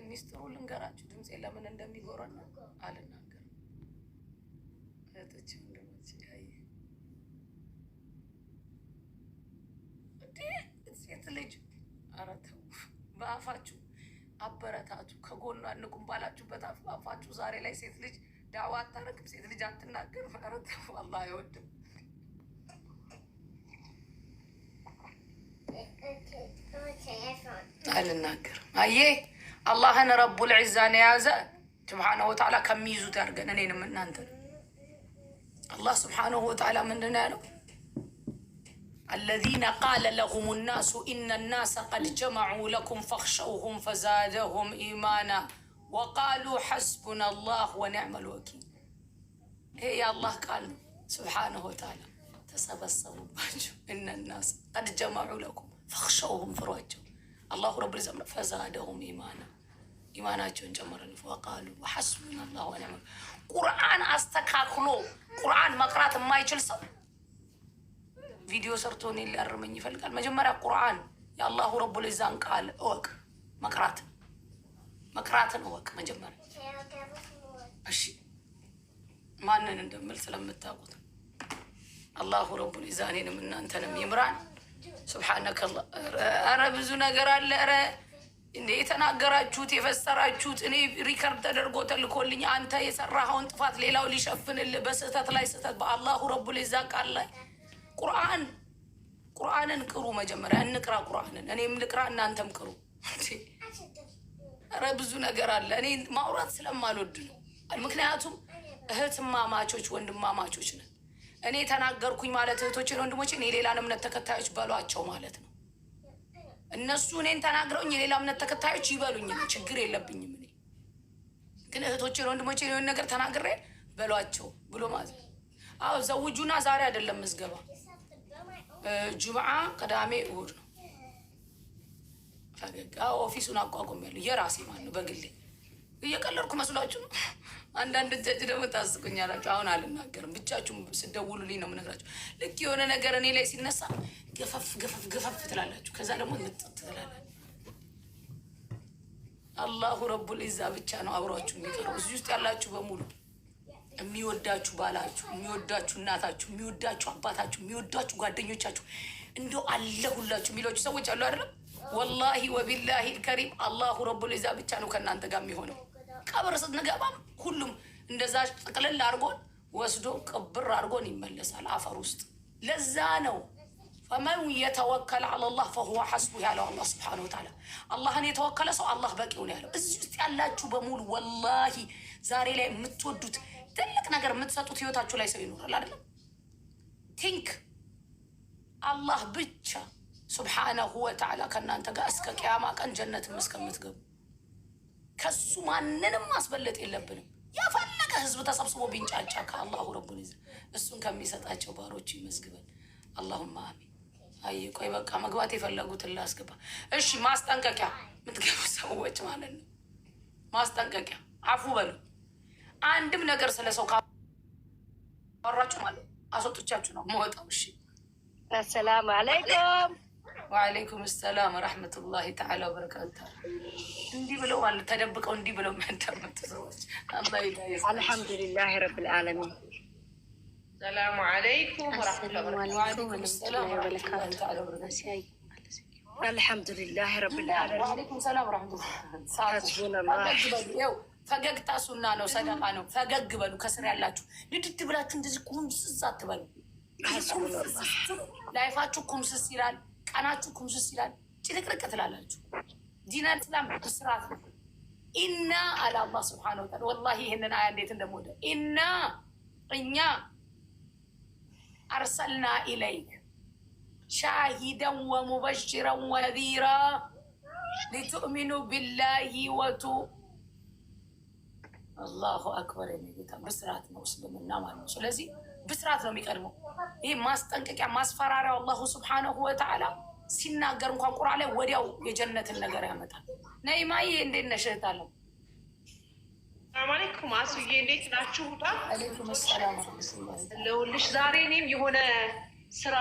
ሚስጥሩ ልንገራችሁ ድምጼ ለምን እንደሚጎረና አልናገርም። እህቶች ወንድሞች ሴት ልጅ ኧረ ተው በአፋችሁ አበረታቱ። ከጎኗ እንቁም ባላችሁበት አፋችሁ ዛሬ ላይ ሴት ልጅ ዳዋ አታረግም፣ ሴት ልጅ አትናገርም። ኧረ ተው አላህ አይወድም። አልናገርም። አየ አላህን ረቡል ዒዛን የያዘ ስብሓነሁ ወተዓላ ከሚይዙት ያድርገን እኔንም እናንተ። አላህ ስብሓነሁ ወተዓላ ምንድን ነው ያለው? الذين قال لهم الناس إن الناس قد جمعوا لكم فاخشوهم فزادهم إيمانا وقالوا حسبنا الله ونعم الوكيل. هي الله قال سبحانه وتعالى تسبسبوا باجو إن الناس قد جمعوا لكم فاخشوهم فرواجو الله رب العزة فزادهم إيمانا إيماناتهم جمرن وقالوا وحسبنا الله ونعم الوكيل. قرآن أستكاكلو قرآن مقرات ما يجلسوا ቪዲዮ ሰርቶን ሊያርመኝ ይፈልጋል። መጀመሪያ ቁርአን የአላሁ ረቡል ዒዛን ቃል እወቅ፣ መቅራትን እወቅ መጀመሪያ። እሺ ማንን እንደምል ስለምታውቁት አላሁ ረቡል ዒዛ እኔንም እናንተንም ይምራን። ሱብሓነከ አላህ። ኧረ ብዙ ነገር አለ። ኧረ እንደ የተናገራችሁት የፈሰራችሁት እኔ ሪከርድ ተደርጎ ተልኮልኝ አንተ የሰራኸውን ጥፋት ሌላው ሊሸፍንልህ በስህተት ላይ ስህተት በአላሁ ረቡል ዒዛ ቃል ላይ ቁርአንን ቅሩ መጀመሪያ። እንቅራ ቁርአንን፣ እኔም ልቅራ እናንተም ቅሩ። ኧረ ብዙ ነገር አለ። እኔ ማውራት ስለማልወድ ነው። ምክንያቱም እህትማማቾች ወንድማማቾች ነን። እኔ ተናገርኩኝ ማለት እህቶችን ወንድሞችን የሌላን እምነት ተከታዮች በሏቸው ማለት ነው። እነሱ እኔን ተናግረውኝ የሌላ እምነት ተከታዮች ይበሉኝ፣ ችግር የለብኝም። እኔ ግን እህቶችን ወንድሞችን የሆነ ነገር ተናግሬ በሏቸው ብሎ ማለት ነው። አዎ ዘውጁና ዛሬ አይደለም ምዝገባ፣ ጁምዓ ቅዳሜ እሑድ ነው። ፈገግ ኦፊሱን አቋቁሜያለሁ የራሴ ማለት ነው በግሌ። እየቀለድኩ መስሏችሁ ነው? አንዳንድ እጃጅ ደግሞ ታስቁኛላችሁ። አሁን አልናገርም፣ ብቻችሁም ስደውሉልኝ ነው የምነግራችሁ። ልክ የሆነ ነገር እኔ ላይ ሲነሳ ገፈፍ ትላላችሁ፣ ከዛ ደግሞ ምጥጥ ትላላችሁ። አላሁ ረቡል ዒዛ ብቻ ነው አብሯችሁ የሚቀረው። እዚህ ውስጥ ያላችሁ በሙሉ የሚወዳችሁ ባላችሁ፣ የሚወዳችሁ እናታችሁ፣ የሚወዳችሁ አባታችሁ፣ የሚወዳችሁ ጓደኞቻችሁ እንደው አለሁላችሁ የሚሏችሁ ሰዎች አሉ አይደለም? ወላሂ ወቢላሂ ልከሪም አላሁ ረቡል ዒዛ ብቻ ነው ከእናንተ ጋር የሚሆነው። ቀብር ስትንገባም ሁሉም እንደዛ ጥቅልል አድርጎን ወስዶ ቅብር አድርጎን ይመለሳል አፈር ውስጥ። ለዛ ነው ፈመን የተወከል ዐለላህ ፈሁወ ሐስቡ ያለው አላህ ስብሓነሁ ወተዓላ። አላህን የተወከለ ሰው አላህ በቂው ነው ያለው። እዚህ ውስጥ ያላችሁ በሙሉ ወላሂ ዛሬ ላይ የምትወዱት ትልቅ ነገር የምትሰጡት ህይወታችሁ ላይ ሰው ይኖራል አይደለም? ቲንክ አላህ ብቻ ሱብሓነሁ ወተዓላ ከእናንተ ጋር እስከ ቅያማ ቀን ጀነትም እስከምትገቡ ከሱ ማንንም ማስበለጥ የለብንም። ያፈለገ ህዝብ ተሰብስቦ ቢንጫጫ ከአላሁ ረቡል ዒዛ እሱን ከሚሰጣቸው ባሮች ይመዝግበን። አላሁማ አሚን። አይ ቆይ በቃ መግባት የፈለጉትን ላስገባ። እሺ ማስጠንቀቂያ የምትገቡ ሰዎች ማለት ነው። ማስጠንቀቂያ አፉ በሉ። አንድም ነገር ስለ ሰው ካወራችሁ ማለት አስወጥቻችሁ ነው የምወጣው። እሺ አሰላሙ አለይኩም። ወአለይኩም ሰላም ወረሕመቱላሂ ተዓላ ወበረካቱ። እንዲህ ብለው ማለት ተደብቀው እንዲህ ብለው የሚያዳምጡ ሰዎች አላህ ይባርክ። አልሐምዱሊላህ ረብል ዓለሚን። ሰላሙ አለይኩም ወረሕመቱላሂ ወበረካቱ። አልሐምዱሊላህ ረብል ዓለሚን። ወአለይኩም ሰላም ወረሕመቱላህ። ፈገግታ ሱና ነው፣ ሰደቃ ነው። ፈገግ በሉ። ከስር ያላችሁ ንድድ ብላችሁ እንደዚህ ኩምስስ አትበሉ። ላይፋችሁ ኩምስስ ይላል፣ ቀናችሁ ኩምስስ ይላል፣ ጭልቅልቅ ትላላችሁ። ዲነል ኢስላም ብስራት ነው። ኢና አለ አላህ ስብሓነሁ ወተዓላ። ወላሂ ይህንን አያ እንዴት እንደምወደው። ኢና እኛ አርሰልና ኢለይክ ሻሂደን ወሙበሽረን ወነዚራ ሊቱእሚኑ ቢላሂ ወቱ አላሁ አክበር። የሚጌታ ብስራት ነው እስልምና ማለት ነው። ስለዚህ ብስራት ነው የሚቀድመው። ይህ ማስጠንቀቂያ ማስፈራሪያው አላሁ ስብሓነሁ ወተዓላ ሲናገር እንኳን ቁርአን ላይ ወዲያው የጀነትን ነገር ያመጣል። ነይማዬ እንዴት ነሽ እህታለሁ? ሰላም አለይኩም አሱዬ፣ እንዴት ናችሁ? አለይኩም ሰላም ለሁልሽ። ዛሬ እኔም የሆነ ስራ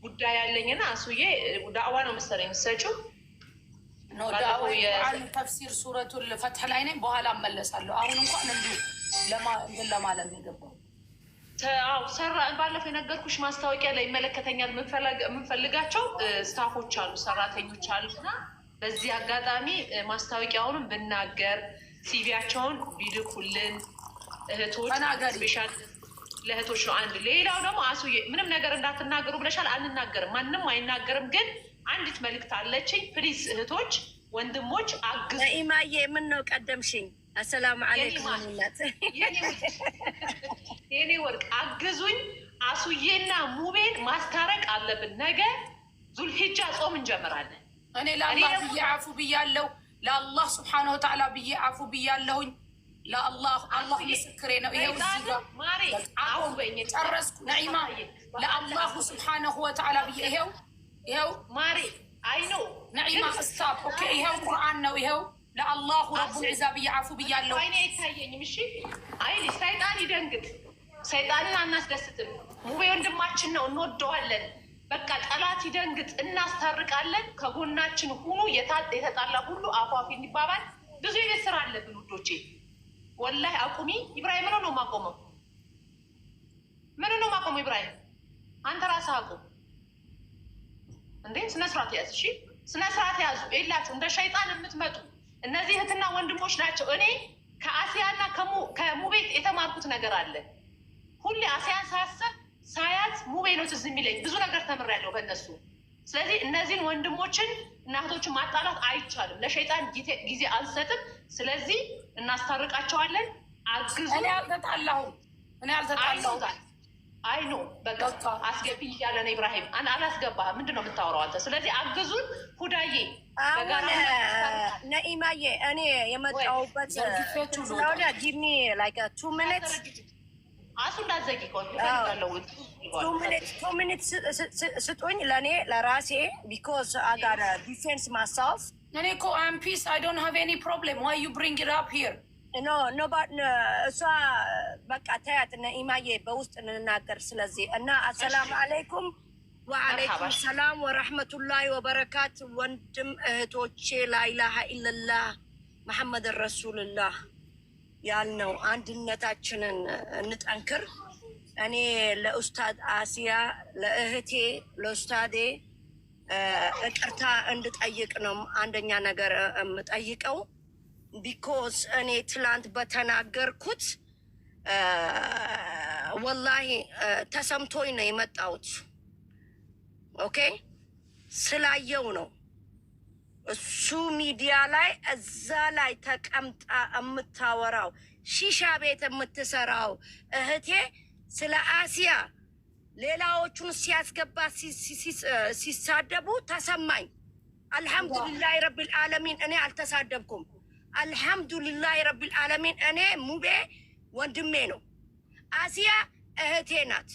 ጉዳይ ያለኝና አሱዬ ዳዕዋ ነው መሰለኝ ሰጪው ነው ዳዋ ተፍሲር ሱረቱል ፈትህ ላይ ነኝ። በኋላ እመለሳለሁ። አሁን እንኳን እንዲሁ ለማለት ነው የገባው። ሰራ ባለፈው የነገርኩሽ ማስታወቂያ ላይ ይመለከተኛል የምንፈልጋቸው ስታፎች አሉ፣ ሰራተኞች አሉና በዚህ አጋጣሚ ማስታወቂያውንም ብናገር ሲቪያቸውን ቢልኩልን እህቶች ስፔሻል ለእህቶች ነው። አንድ ሌላው ደግሞ አሱዬ ምንም ነገር እንዳትናገሩ ብለሻል። አንናገርም፣ ማንም አይናገርም። ግን አንዲት መልዕክት አለችኝ። ፕሊዝ እህቶች ወንድሞች አግዙ። ኢማዬ ምን ነው ቀደምሽኝ? አሰላሙ አለይኩም እናት የኔ ወርቅ አግዙኝ። አሱዬና ሙቤን ማስታረቅ አለብን። ነገ ዙልሂጃ ጾም እንጀምራለን። እኔ ለአላህ ብዬ አፉ ብያለሁ። ለአላህ ስብሓነሁ ወተዓላ ብዬ አፉ ብያለሁኝ። ለአላህ አላህ ምስክሬ ነው። ይሄው እዚህ ጋር ጨረስኩ። ነዒማ ለአላሁ ስብሓነሁ ወተዓላ ብዬ ይሄው ማሪ አይ ነው ነዒማ እስታፕ ኦኬ። ይሄው ቁርአን ነው። ይሄው ለአላሁ ረቡል ዒዛ ብዬ አፉ ብያለሁ። አይኔ አይታየኝም። እሺ አይ ሰይጣን ይደንግጥ። ሰይጣንን አናስደስትም። ሙቤ ወንድማችን ነው፣ እንወደዋለን። በቃ ጠላት ይደንግጥ፣ እናስታርቃለን። ከጎናችን ሁኑ። የተጣላ ሁሉ አፏፊ እንዲባባል ብዙ የቤት ስራ አለብን ውዶቼ። ወላሂ አቁሚ። ኢብራሂም ነው ማቆመው? ምን ነው ማቆመው? ኢብራሂም አንተ ራስህ አቁም እንዴ! ስነ ስርዓት ያዝ። እሺ ስነ ስርዓት ያዙ። የላችሁ እንደ ሸይጣን የምትመጡ እነዚህ እህትና ወንድሞች ናቸው። እኔ ከአሲያና ከሙቤት የተማርኩት ነገር አለ። ሁሌ አሲያን ሳያት ሙቤ ነው ትዝ የሚለኝ። ብዙ ነገር ተምሬያለሁ በእነሱ። ስለዚህ እነዚህን ወንድሞችን እናቶችን ማጣላት አይቻልም። ለሸይጣን ጊዜ አንሰጥም። ስለዚህ እናስታርቃቸዋለን። አግዙ። እኔ አልተጣላሁም። አይ ኖ በቃ አስገቢ እያለ ነው ኢብራሂም። አላስገባ ምንድን ነው የምታወራው አንተ? ስለዚህ አግዙን። ሁዳዬ ነኢማዬ እኔ የመጣሁበት ስለሆነ ጊቭ ሚ ላይክ 2 ሚኒትስ አሱ እንዳትዘጊ ቱ ሚኒትስ ስጡኝ ለእኔ ለራሴ ቢኮዝ አይ ጋት ዲፌንስ ማይሰልፍ። እኔ እኮ አም ፒስ አይ ዶንት ሃቭ ኤኒ ፕሮብሌም ዋይ ዩ ብሪንግ ኢት አፕ ሂር እሷ በቃ ተያት ነኢማዬ በውስጥ እንናገር። ስለዚህ እና አሰላሙ አለይኩም ወአለይኩም ሰላም ወረሕመቱላሂ ወበረካት። ወንድም እህቶቼ ላኢላሃ ኢለላህ መሐመድ ረሱልላህ ያልነው አንድነታችንን እንጠንክር። እኔ ለኡስታድ አሲያ ለእህቴ ለኡስታዴ ይቅርታ እንድጠይቅ ነው አንደኛ ነገር የምጠይቀው። ቢኮዝ እኔ ትላንት በተናገርኩት ወላሂ ተሰምቶኝ ነው የመጣሁት። ኦኬ ስላየው ነው። እሱ ሚዲያ ላይ እዛ ላይ ተቀምጣ የምታወራው ሺሻ ቤት የምትሰራው እህቴ ስለ አሲያ ሌላዎቹን ሲያስገባ ሲሳደቡ ተሰማኝ። አልሐምዱሊላህ ረቢል ዓለሚን እኔ አልተሳደብኩም። አልሐምዱሊላህ ረቢል ዓለሚን እኔ ሙቤ ወንድሜ ነው፣ አሲያ እህቴ ናት።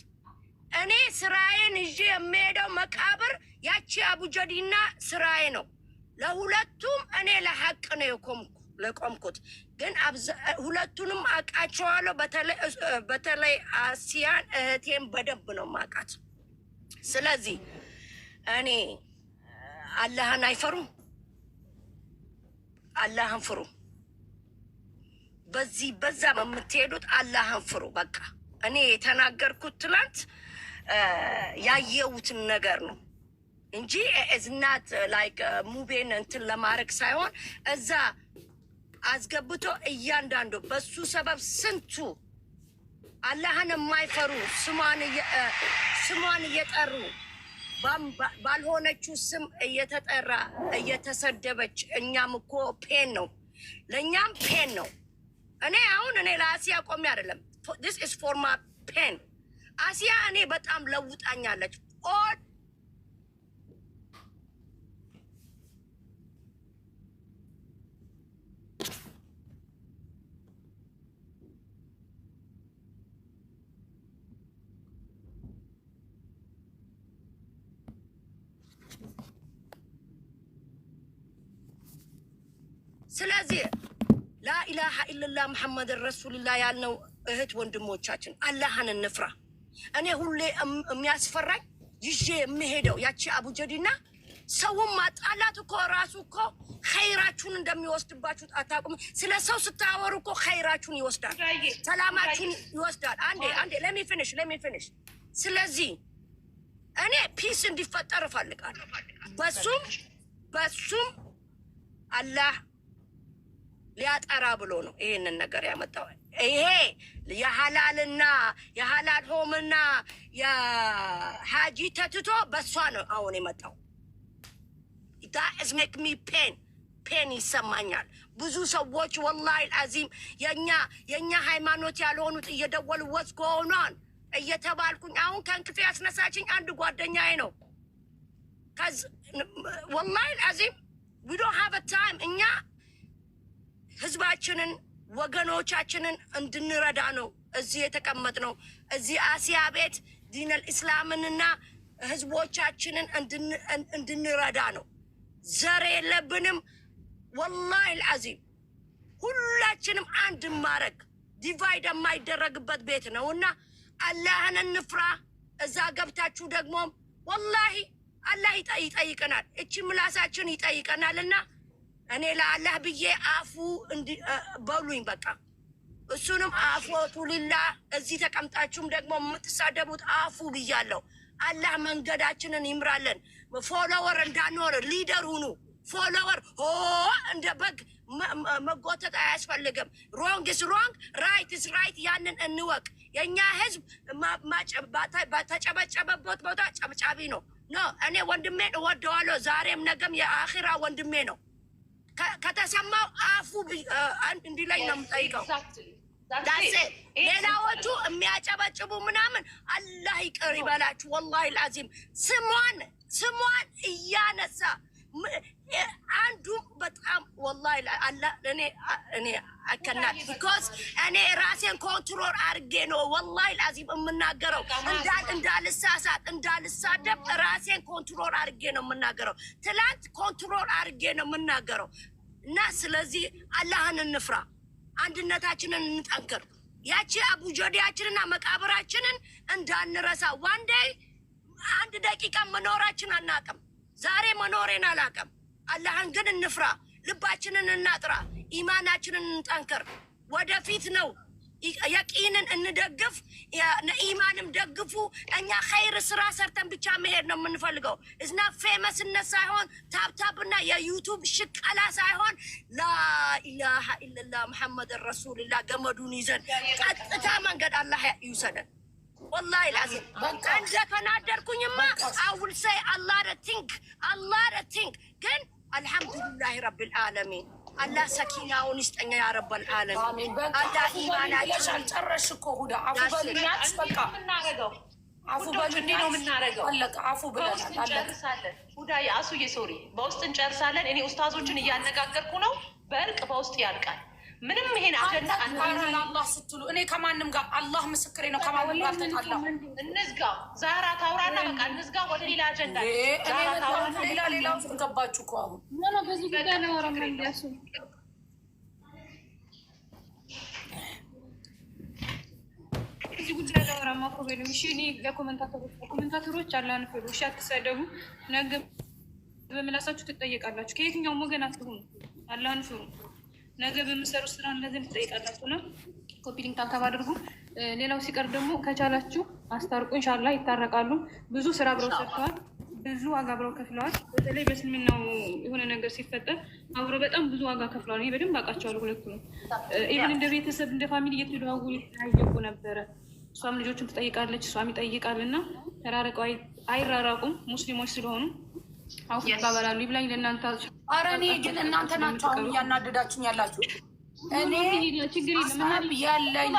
እኔ ስራዬን ይዤ የሚሄደው መቃብር ያቺ አቡጀዲና ስራዬ ነው። ለሁለቱም እኔ ለሐቅ ነው የቆምኩት። ግን ሁለቱንም አውቃቸዋለሁ። በተለይ አሲያን እህቴን በደንብ ነው ማውቃት። ስለዚህ እኔ አላህን አይፈሩም። አላህን ፍሩ። በዛ የምትሄዱት አላህን ፍሩ። በቃ እኔ የተናገርኩት ትናንት ያየሁትን ነገር ነው እንጂ እዝናት ላይክ ሙቤን እንትን ለማድረግ ሳይሆን እዛ አስገብቶ እያንዳንዱ በሱ ሰበብ ስንቱ አላህን የማይፈሩ ስሟን እየጠሩ ባልሆነችው ስም እየተጠራ እየተሰደበች፣ እኛም እኮ ፔን ነው፣ ለእኛም ፔን ነው። እኔ ለአሲያ ቆሜ አይደለም። this is for my pain። አሲያ እኔ በጣም ለውጣኛለች። ስለዚህ ላኢላሃ ኢለላህ መሐመድ ረሱልላህ ያልነው እህት ወንድሞቻችን አላህን እንፍራ። እኔ ሁሌ የሚያስፈራኝ ይዤ የምሄደው ያቺ አቡጀዲና ሰውን ማጣላት እኮ ራሱ እኮ ኸይራችሁን እንደሚወስድባችሁ አታውቁም። ስለ ሰው ስታወሩ እኮ ኸይራችሁን ይወስዳል፣ ሰላማችሁን ይወስዳል። አንዴ ለሚ ፊኒሽ። ስለዚህ እኔ ፒስ እንዲፈጠር እፈልጋለሁ። በሱም አላህ ሊያጠራ ብሎ ነው ይሄንን ነገር ያመጣው። ይሄ የሐላልና የሐላል ሆምና የሐጂ ተትቶ በሷ ነው አሁን የመጣው። that is make me pain ይሰማኛል። ብዙ ሰዎች ወላሂ አዚም የኛ ሃይማኖት ያልሆኑት እየደወሉ what's going on እየተባልኩኝ አሁን ከእንቅልፌ ያስነሳችኝ አንድ ጓደኛዬ ነው። ወላሂ አዚም we don't have a time እኛ ህዝባችንን ወገኖቻችንን እንድንረዳ ነው እዚህ የተቀመጥነው። እዚህ አሲያ ቤት ዲነል ኢስላምንና ህዝቦቻችንን እንድንረዳ ነው። ዘር የለብንም። ወላሂ አልዓዚም ሁላችንም አንድ ማረግ ዲቫይድ የማይደረግበት ቤት ነውና አላህን እንፍራ። እዛ ገብታችሁ ደግሞ ወላሂ አላህ ይጠይቀናል፣ እቺ ምላሳችን ይጠይቀናልና እኔ ለአላህ ብዬ አፉ በሉኝ በቃ። እሱንም አፎቱ ሊላህ እዚህ ተቀምጣችሁም ደግሞ የምትሳደቡት አፉ ብያለሁ። አላህ መንገዳችንን ይምራለን። ፎሎወር እንዳንሆን ሊደር ሁኑ። ፎሎወር እንደ በግ መጎተት አያስፈልግም። ሮንግ ኢስ ሮንግ፣ ራይት ኢስ ራይት። ያንን እንወቅ። የእኛ ህዝብ በተጨበጨበበት ቦታ ጨብጫቢ ነው። እኔ ወንድሜን እወደዋለሁ፣ ዛሬም ነገም የአኺራ ወንድሜ ነው። ከተሰማው አፉ እንዲህ ላይ ነው የምጠይቀው። ሌላዎቹ የሚያጨበጭቡ ምናምን አላህ ይቅር ይበላችሁ። ወላሂ አልዓዚም ስሟን እያነሳ አንዱ በጣም ወላሂ አላህ እኔ አከናት ቢኮዝ እኔ ራሴን ኮንትሮል አድርጌ ነው ወላሂ አልዓዚም የምናገረው። እንዳልሳሳት እንዳልሳደብ ራሴን ኮንትሮል አድርጌ ነው የምናገረው። ትላንት ኮንትሮል አድርጌ ነው የምናገረው። እና ስለዚህ አላህን እንፍራ፣ አንድነታችንን እንጠንክር። ያቺ አቡጀዲያችንና መቃብራችንን እንዳንረሳ። ዋንዴ አንድ ደቂቃ መኖራችን አናቅም። ዛሬ መኖሬን አላቅም። አላህን ግን እንፍራ፣ ልባችንን እናጥራ፣ ኢማናችንን እንጠንክር። ወደፊት ነው። የቂንን እንደግፍ፣ ኢማንም ደግፉ። እኛ ኸይር ስራ ሰርተን ብቻ መሄድ ነው የምንፈልገው። እዝና ፌመስነት ሳይሆን ታብታብና የዩቱብ ሽቀላ ሳይሆን ላኢላሃ ኢለላህ ሙሐመድ ረሱልላህ ገመዱን ይዘን ቀጥታ መንገድ አላህ ይውሰደን። ወላሂ ላዚም እንደ ተናደርኩኝማ አውል ሰይ አላህ ቲንክ ግን አልሐምዱሊላህ ረብል ዓለሚን አላህ ሰኪናውን ይስጠኛ ያ ረብል ዓለሚን። አላህ ኢማናችን ጨረሽ እኮ ሁዳ አፉ በልኛት በቃ አፉ በል እንዴ ነው የምናረገው? አለቀ። አፉ ብለናል። እንጨርሳለን። ሁዳ የአሱዬ ሶሪ በውስጥ እንጨርሳለን። እኔ ኡስታዞችን እያነጋገርኩ ነው። በእርቅ በውስጥ ያልቃል። ምንም ይሄን አጀንዳ አላህ ስትሉ እኔ ከማንም ጋር አላህ ምስክሬ ነው ከማንም ጋር ተጣላሁ። እንዝጋ። ዛራ ታውራና በቃ እንዝጋ። ወደ ሌላ አጀንዳ ዛራ ታውራና ሌላ ውስጥ ገባችሁ እኮ አሁን በዚህ ጉዳይ ነው ወረመንዲያሱ እዚህ ጉዳይ ላይ ወራማ ፕሮብሌም እሺ። እኔ ለኮሜንታተሮች አላህን ፍሩ። እሺ አትሰደቡ። ነገ በምላሳችሁ ትጠየቃላችሁ። ከየትኛውም ወገን አትሁኑ። አላህን ፍሩ። ነገ በምሰሩ ስራ እንደዚህ ትጠይቃላችሁ ነው። ኮፒ ሊንክ ታብታብ አድርጉ። ሌላው ሲቀር ደግሞ ከቻላችሁ አስታርቁ። ኢንሻአላህ ይታረቃሉ። ብዙ ስራ አብረው ሰርተዋል። ብዙ ዋጋ አብረው ከፍለዋል። በተለይ በእስልምናው የሆነ ነገር ሲፈጠር አብረው በጣም ብዙ ዋጋ ከፍለዋል። ይሄ በደንብ አውቃቸዋለሁ። ሁለቱ ነው ኢቭን እንደ ቤተሰብ እንደ ፋሚሊ እየተደዋወሉ ይጠያየቁ ነበረ። እሷም ልጆችን ትጠይቃለች፣ እሷም ይጠይቃል እና ተራርቀው አይራራቁም ሙስሊሞች ስለሆኑ አውፍ ይባባላሉ። ይብላኝ ለእናንተ። ኧረ እኔ ግን እናንተ ናችሁ አሁን እያናደዳችሁኝ ያላችሁ። እኔ ሀሳብ ያለኝ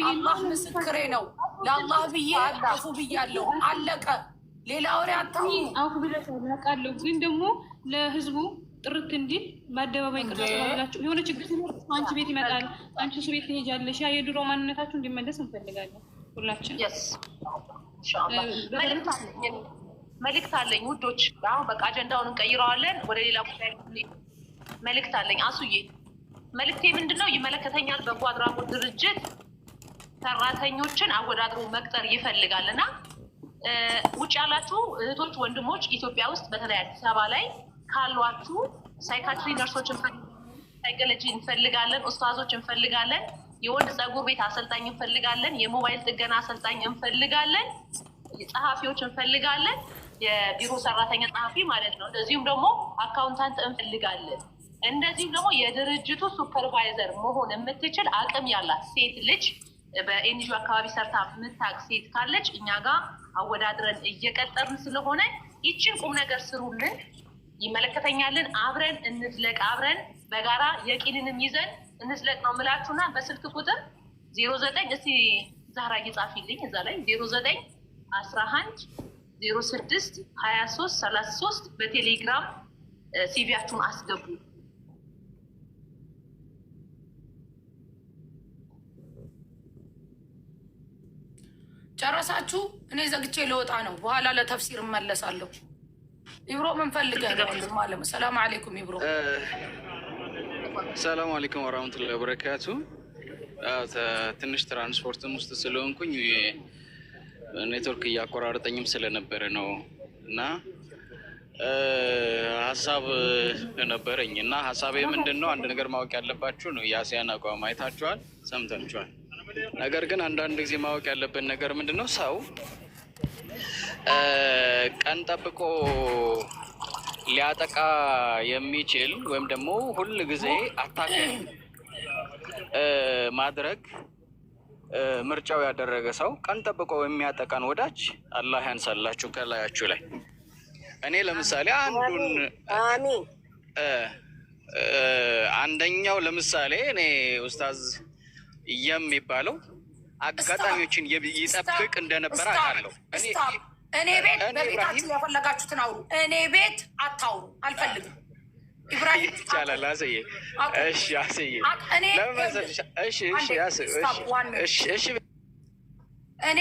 አላህ ምስክሬ ነው። ለአላህ ብዬ አፉ ብያለሁ። አለቀ። ሌላ ወሬ አታውሩ። አውፍ ብለሻል አውቃለሁ። ግን ደግሞ ለህዝቡ ጥርት እንዲል በአደባባይ ቅርታ ብላችሁ የሆነ ችግር ሲኖር አንቺ ቤት ይመጣል፣ አንቺ እሱ ቤት ትሄጃለሽ። ያ የድሮ ማንነታችሁ እንዲመለስ እንፈልጋለን ሁላችን። መልእክት አለኝ ውዶች። አሁን በቃ አጀንዳውን እንቀይረዋለን። ወደ ሌላ ጉዳይ መልእክት አለኝ። አሱዬ መልእክቴ ምንድን ነው? ይመለከተኛል በጎ አድራጎት ድርጅት ሰራተኞችን አወዳድሮ መቅጠር ይፈልጋል እና ውጭ ያላችሁ እህቶች ወንድሞች ኢትዮጵያ ውስጥ በተለይ አዲስ አበባ ላይ ካሏችሁ ሳይካትሪ ነርሶች ሳይኮሎጂ እንፈልጋለን፣ ኡስታዞች እንፈልጋለን፣ የወንድ ፀጉር ቤት አሰልጣኝ እንፈልጋለን፣ የሞባይል ጥገና አሰልጣኝ እንፈልጋለን፣ ጸሐፊዎች እንፈልጋለን፣ የቢሮ ሰራተኛ ጸሐፊ ማለት ነው። እንደዚሁም ደግሞ አካውንታንት እንፈልጋለን። እንደዚሁም ደግሞ የድርጅቱ ሱፐርቫይዘር መሆን የምትችል አቅም ያላት ሴት ልጅ በኤንጂኦ አካባቢ ሰርታ የምታውቅ ሴት ካለች እኛ ጋር አወዳድረን እየቀጠርን ስለሆነ ይችን ቁም ነገር ስሩልን፣ ይመለከተኛልን፣ አብረን እንዝለቅ፣ አብረን በጋራ የቂንንም ይዘን እንዝለቅ ነው የምላችሁና በስልክ ቁጥር 09 እስቲ ዛህራ እየጻፊልኝ እዛ ላይ 0911 06 23 33 በቴሌግራም ሲቪያችሁን አስገቡ። ጨረሳችሁ? እኔ ዘግቼ ልወጣ ነው። በኋላ ለተፍሲር እመለሳለሁ። ኢብሮ ምን ፈልገህ ነው? ማለት ሰላም አለይኩም ኢብሮ። ሰላም አለይኩም ወራህመቱላሂ ወበረካቱ። ትንሽ ትራንስፖርትም ውስጥ ስለሆንኩኝ ኔትወርክ እያቆራረጠኝም ስለነበረ ነው እና ሀሳብ ነበረኝ እና ሀሳቤ ምንድን ነው? አንድ ነገር ማወቅ ያለባችሁ ነው። የአሲያን አቋም አይታችኋል፣ ሰምታችኋል። ነገር ግን አንዳንድ ጊዜ ማወቅ ያለብን ነገር ምንድን ነው? ሰው ቀን ጠብቆ ሊያጠቃ የሚችል ወይም ደግሞ ሁል ጊዜ አታክ ማድረግ ምርጫው ያደረገ ሰው ቀን ጠብቆ የሚያጠቃን ወዳጅ አላህ ያንሳላችሁ ከላያችሁ ላይ። እኔ ለምሳሌ አንደኛው ለምሳሌ እኔ ኡስታዝ የሚባለው አጋጣሚዎችን ይጠብቅ እንደነበረ አውቃለሁ። እኔ ቤት በቤታችሁ የፈለጋችሁትን አውሩ፣ እኔ ቤት አታውሩ፣ አልፈልግም። ኢብራሂም ይቻላል። አሰዬ እሺ፣ አሰዬ እሺ፣ እኔ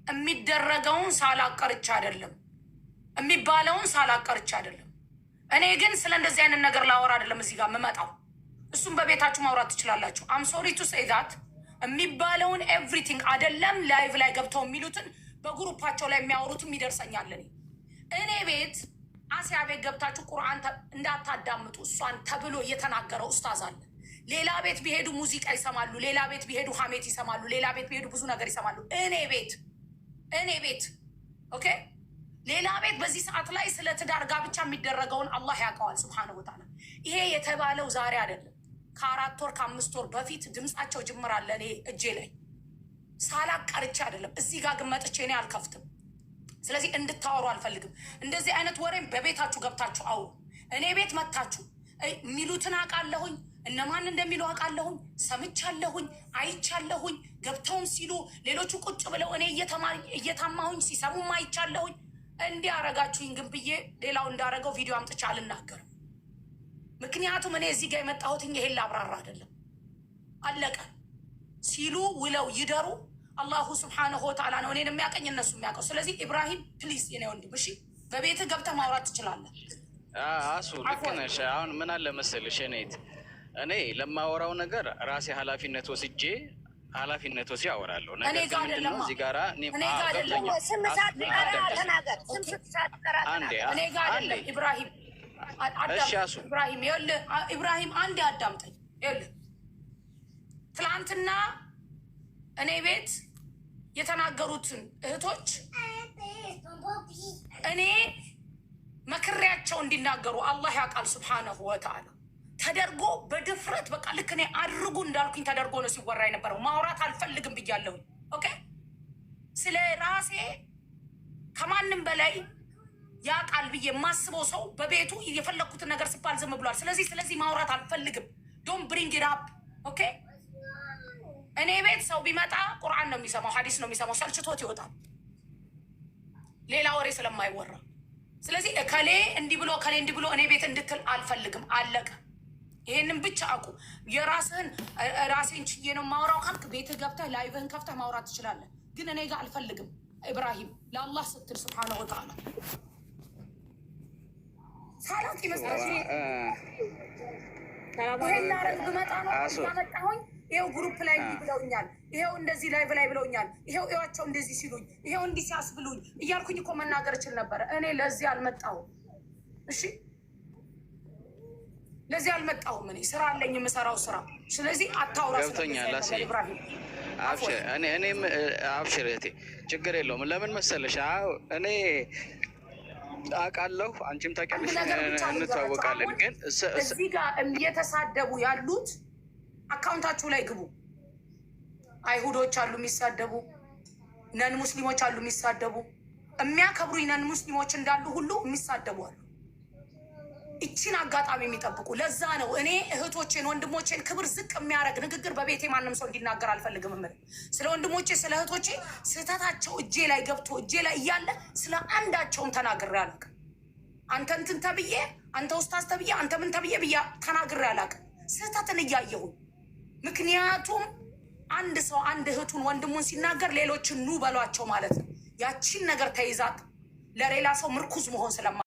የሚደረገውን ሳላቀርቻ አይደለም፣ የሚባለውን ሳላቀርቻ አይደለም። እኔ ግን ስለ እንደዚህ አይነት ነገር ላወራ አይደለም እዚህ ጋር የምመጣው። እሱም በቤታችሁ ማውራት ትችላላችሁ። አም ሶሪ ቱ ሴይ ዛት የሚባለውን ኤቭሪቲንግ አይደለም ላይቭ ላይ ገብተው የሚሉትን በግሩፓቸው ላይ የሚያወሩትም ይደርሰኛል። እኔ ቤት አሲያ ቤት ገብታችሁ ቁርአን እንዳታዳምጡ እሷን ተብሎ እየተናገረው ኡስታዝ አለ። ሌላ ቤት ቢሄዱ ሙዚቃ ይሰማሉ፣ ሌላ ቤት ቢሄዱ ሀሜት ይሰማሉ፣ ሌላ ቤት ቢሄዱ ብዙ ነገር ይሰማሉ። እኔ ቤት ኦኬ፣ ሌላ ቤት በዚህ ሰዓት ላይ ስለ ትዳር ጋብቻ የሚደረገውን አላህ ያውቀዋል ሱብሓነሁ ወተዓላ። ይሄ የተባለው ዛሬ አይደለም፣ ከ4 ወር ከ5 ወር በፊት ድምፃቸው ጅምር አለ እኔ እጄ ላይ ሳላቀርቼ አይደለም። እዚህ ጋር ግን መጥቼ እኔ አልከፍትም። ስለዚህ እንድታወሩ አልፈልግም። እንደዚህ አይነት ወሬም በቤታችሁ ገብታችሁ አውሩ። እኔ ቤት መታችሁ የሚሉትን አውቃለሁኝ፣ እነማን እንደሚሉ አውቃለሁኝ፣ ሰምቻለሁኝ፣ አይቻለሁኝ። ገብተውም ሲሉ ሌሎቹ ቁጭ ብለው እኔ እየታማሁኝ ሲሰሙም አይቻለሁኝ። እንዲህ አረጋችሁኝ ግን ብዬ ሌላው እንዳረገው ቪዲዮ አምጥቼ አልናገርም። ምክንያቱም እኔ እዚህ ጋር የመጣሁትኝ ይሄን ላብራራ አይደለም። አለቀ። ሲሉ ውለው ይደሩ። አላሁ ስብሓነሁ ወተዓላ ነው እኔን የሚያቀኝ እነሱ የሚያውቀው። ስለዚህ ኢብራሂም ፕሊዝ የኔ ወንድም እሺ፣ በቤትህ ገብተህ ማውራት ትችላለህ። አሱ ልክ ነሽ። አሁን ምን አለ መሰልሽ እኔ ለማወራው ነገር ራሴ ኃላፊነት ወስጄ አወራለሁ። ነገር ግን ምንድነው እዚህ ጋራ እኔ ጋር አይደለም ኢብራሂም ኢብራሂም አንዴ አዳምጠኝ። ይኸውልህ ትላንትና እኔ ቤት የተናገሩትን እህቶች እኔ መክሬያቸው እንዲናገሩ አላህ ያውቃል ሱብሓነሁ ወተዓላ። ተደርጎ በድፍረት በቃ ልክ እኔ አድርጉ እንዳልኩኝ ተደርጎ ነው ሲወራ የነበረው። ማውራት አልፈልግም ብያለሁ። ኦኬ፣ ስለ ራሴ ከማንም በላይ ያውቃል ብዬ የማስበው ሰው በቤቱ የፈለግኩትን ነገር ሲባል ዝም ብሏል። ስለዚህ ማውራት አልፈልግም። ዶንት ብሪንግ ኢት አፕ ኦኬ። እኔ ቤት ሰው ቢመጣ ቁርአን ነው የሚሰማው፣ ሀዲስ ነው የሚሰማው። ሰልችቶት ይወጣል ሌላ ወሬ ስለማይወራ። ስለዚህ እከሌ እንዲህ ብሎ እከሌ እንዲህ ብሎ እኔ ቤት እንድትል አልፈልግም። አለቀ። ይሄንን ብቻ አቁ። የራስህን ራሴን ችዬ ነው ማውራው ካልክ ቤትህ ገብተህ ላይቭህን ከፍተህ ማውራት ትችላለህ። ግን እኔ ጋር አልፈልግም። ኢብራሂም ለአላህ ስትል ሱብሓነሁ ወተዓላ ሳላት ይመስላል። ይሄን ላረግ ብመጣ ነው ያመጣሁኝ። ይሄው ግሩፕ ላይ እንዲህ ብለውኛል፣ ይሄው እንደዚህ ላይ ብላይ ብለውኛል፣ ይሄው እያቸው እንደዚህ ሲሉኝ፣ ይሄው እንዲህ ሲያስብሉኝ እያልኩኝ እኮ መናገር እችል ነበረ። እኔ ለዚህ አልመጣሁም። እሺ ለዚህ አልመጣሁም። እኔ ስራ አለኝ የምሰራው ስራ። ስለዚህ አታውራ። ገብቶኛል። አብሽር እኔም አብሽር እህቴ ችግር የለውም። ለምን መሰለሽ እኔ አውቃለሁ፣ አንቺም ታውቂያለሽ፣ እንተዋወቃለን። ግን እዚህ ጋር እየተሳደቡ ያሉት አካውንታችሁ ላይ ግቡ። አይሁዶች አሉ የሚሳደቡ፣ ነን ሙስሊሞች አሉ የሚሳደቡ። የሚያከብሩኝ ነን ሙስሊሞች እንዳሉ ሁሉ የሚሳደቡ አሉ። እቺን አጋጣሚ የሚጠብቁ። ለዛ ነው እኔ እህቶቼን ወንድሞቼን ክብር ዝቅ የሚያደርግ ንግግር በቤቴ ማንም ሰው እንዲናገር አልፈልግም። ስለ ወንድሞቼ ስለ እህቶቼ ስህተታቸው እጄ ላይ ገብቶ እጄ ላይ እያለ ስለ አንዳቸውም ተናግሬ አላውቅም። አንተ እንትን ተብዬ፣ አንተ ኡስታዝ ተብዬ፣ አንተ ምን ተብዬ ብዬ ተናግሬ አላውቅም፣ ስህተትን እያየሁ። ምክንያቱም አንድ ሰው አንድ እህቱን ወንድሙን ሲናገር ሌሎችን ኑ በሏቸው ማለት ነው። ያቺን ነገር ተይዛት ለሌላ ሰው ምርኩዝ መሆን ስለማ